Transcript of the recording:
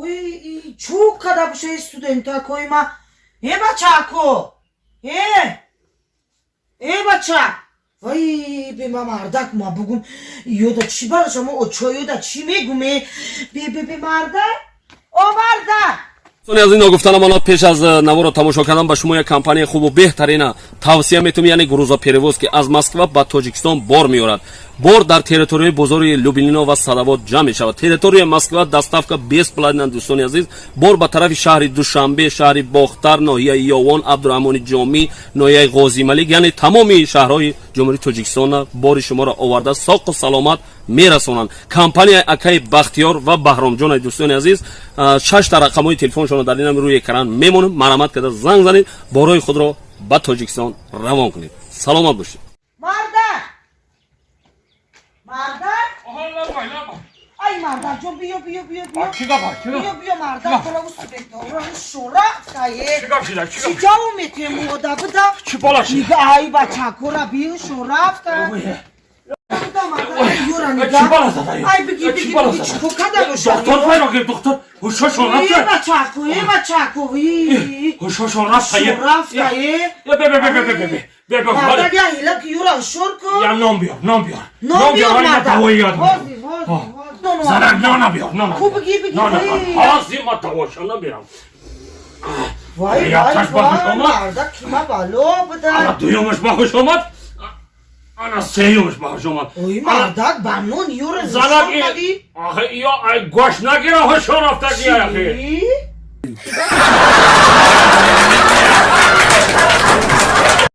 Ой, чука да буше студента којма. Бачако. Бача. Вай, бе мамардак ма бугум. Йода чи барашам, очо йода чи мегуме. Бе мардак. О мардак. از این گفتنم پیش از نوار تماشا کردن به شما یک کمپانی خوب و بهترین توصیه میتونم یعنی گروزا پریوز که از مسکو به تاجیکستان بار میارد بار در تریتوری بزرگ لوبلینا و ساداباد جمع می شود تریتوری مسکو دستافکا 20 پلاتین دوستان عزیز بار به طرف شهر دوشنبه شهر باختر ناحیه یاوان عبدالرحمن جامی ناحیه غازی ملک یعنی تمامی شهرهای جمهوری تاجیکستان بار شما را آورده ساق و سلامت میرسونند کمپانی اکای بختیار و بهرام جان دوستان عزیز 6 تا رقم‌های تلفنشون در این روی اکران میمونم مرامت کرده زنگ زنید بارای خود را به تاجیکستان روان کنید سلامت باشید Ay mardar, yo biyo. Çıkar. Biyo mardar, kola bu spektor. Şora kaye. Çıkar. Çıkav metre moda bu da. Çıpalaşı. Niga ay bacha kora biyo şora ka. Bu da mardar yora niga. Çıpalasa da. Ay bigi. Çıkoka da bu şora. Doktor var bakayım doktor. Huşa şoraf Ey bachako. Huşa şoraf sayı. Şoraf kaye. Bebe. Mardar ya hilak yora şorko. Ya non biyor. Non biyor mardar. Hozi. Zarar ne yapıyor? Ku bigi. Ağzıma tavaşana bir an. Vay Yapacak bakış olmaz. Mardar kima balo bu da. Ana duyuyormuş bakış olmaz. Ana seviyormuş bakış olmaz. Oy mardar banon yora Zarar şorka di. Ahı ya ay goş ne gire hoş şorafta diye. Çi?